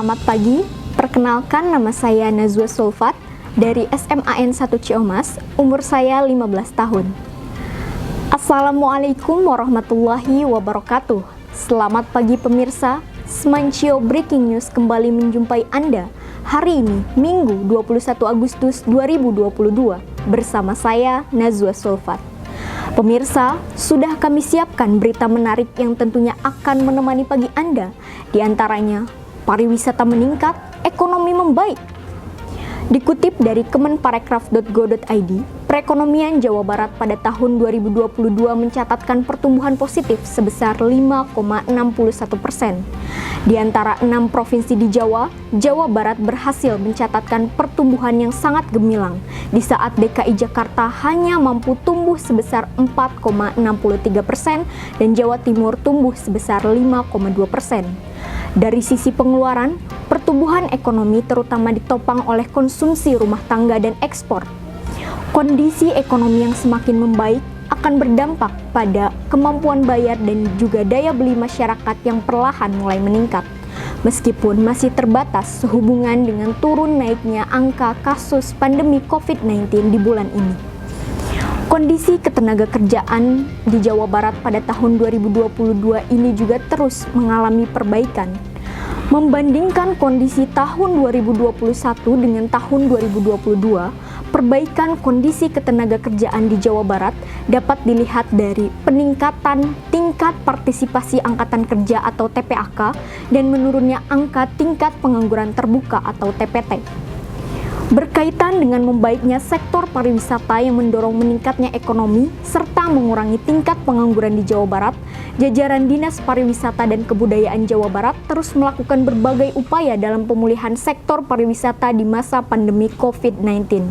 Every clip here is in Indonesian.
Selamat pagi, perkenalkan nama saya Nazwa Sulfat dari SMAN 1 Ciamas, umur saya 15 tahun. Assalamualaikum warahmatullahi wabarakatuh. Selamat pagi pemirsa, Semancio Breaking News kembali menjumpai Anda hari ini, Minggu 21 Agustus 2022, bersama saya Nazwa Sulfat. Pemirsa, sudah kami siapkan berita menarik yang tentunya akan menemani pagi Anda. Di antaranya, pariwisata meningkat, ekonomi membaik. Dikutip dari kemenparekraf.go.id, perekonomian Jawa Barat pada tahun 2022 mencatatkan pertumbuhan positif sebesar 5,61%. Di antara 6 provinsi di Jawa, Jawa Barat berhasil mencatatkan pertumbuhan yang sangat gemilang, di saat DKI Jakarta hanya mampu tumbuh sebesar 4,63% dan Jawa Timur tumbuh sebesar 5,2%. Dari sisi pengeluaran, pertumbuhan ekonomi terutama ditopang oleh konsumsi rumah tangga dan ekspor. Kondisi ekonomi yang semakin membaik akan berdampak pada kemampuan bayar dan juga daya beli masyarakat yang perlahan mulai meningkat. Meskipun masih terbatas sehubungan dengan turun naiknya angka kasus pandemi COVID-19 di bulan ini. Kondisi ketenaga kerjaan di Jawa Barat pada tahun 2022 ini juga terus mengalami perbaikan. Membandingkan kondisi tahun 2021 dengan tahun 2022, perbaikan kondisi ketenaga kerjaan di Jawa Barat dapat dilihat dari peningkatan tingkat partisipasi angkatan kerja atau TPAK dan menurunnya angka tingkat pengangguran terbuka atau TPT. Berkaitan dengan membaiknya sektor pariwisata yang mendorong meningkatnya ekonomi serta mengurangi tingkat pengangguran di Jawa Barat, jajaran Dinas Pariwisata dan Kebudayaan Jawa Barat terus melakukan berbagai upaya dalam pemulihan sektor pariwisata di masa pandemi COVID-19.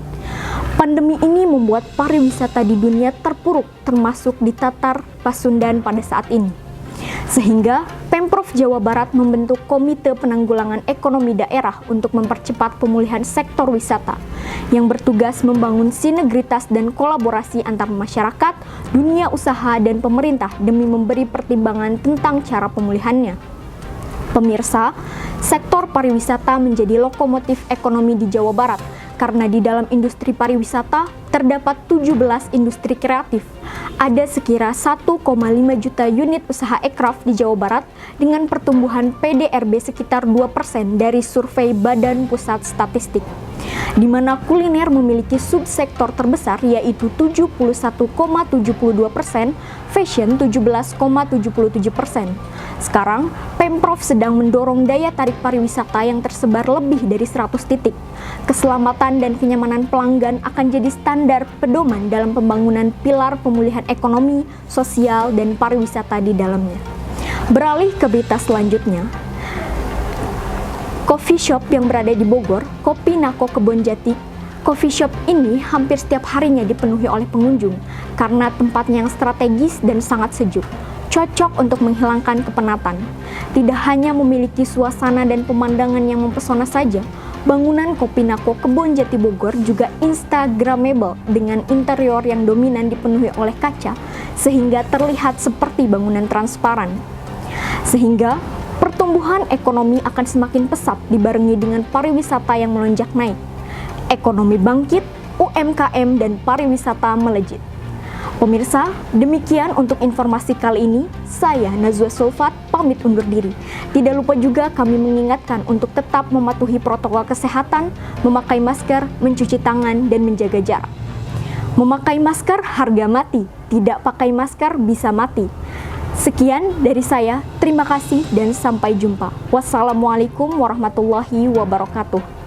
Pandemi ini membuat pariwisata di dunia terpuruk, termasuk di Tatar Pasundan pada saat ini. Sehingga Pemprov Jawa Barat membentuk Komite Penanggulangan Ekonomi Daerah untuk mempercepat pemulihan sektor wisata yang bertugas membangun sinergitas dan kolaborasi antar masyarakat, dunia usaha, dan pemerintah demi memberi pertimbangan tentang cara pemulihannya. Pemirsa, sektor pariwisata menjadi lokomotif ekonomi di Jawa Barat karena di dalam industri pariwisata terdapat 17 industri kreatif. Ada sekira 1,5 juta unit usaha ekraf di Jawa Barat dengan pertumbuhan PDRB sekitar 2% dari survei Badan Pusat Statistik. Di mana kuliner memiliki subsektor terbesar yaitu 71,72%, fashion 17,77%. Sekarang, Pemprov sedang mendorong daya tarik pariwisata yang tersebar lebih dari 100 titik. Keselamatan dan kenyamanan pelanggan akan jadi standar pedoman dalam pembangunan pilar pemulihan ekonomi, sosial, dan pariwisata di dalamnya. Beralih ke berita selanjutnya. Coffee shop yang berada di Bogor, Kopi Nako Kebonjati. Coffee shop ini hampir setiap harinya dipenuhi oleh pengunjung karena tempatnya yang strategis dan sangat sejuk. Cocok untuk menghilangkan kepenatan. Tidak hanya memiliki suasana dan pemandangan yang mempesona saja, bangunan Kopi Nako Kebonjati Bogor juga instagramable dengan interior yang dominan dipenuhi oleh kaca sehingga terlihat seperti bangunan transparan. Sehingga pertumbuhan ekonomi akan semakin pesat dibarengi dengan pariwisata yang melonjak naik. Ekonomi bangkit, UMKM dan pariwisata melejit. Pemirsa, demikian untuk informasi kali ini. Saya Nazwa Sulfat pamit undur diri. Tidak lupa juga kami mengingatkan untuk tetap mematuhi protokol kesehatan, memakai masker, mencuci tangan, dan menjaga jarak. Memakai masker harga mati, tidak pakai masker bisa mati. Sekian dari saya, terima kasih dan sampai jumpa. Wassalamualaikum warahmatullahi wabarakatuh.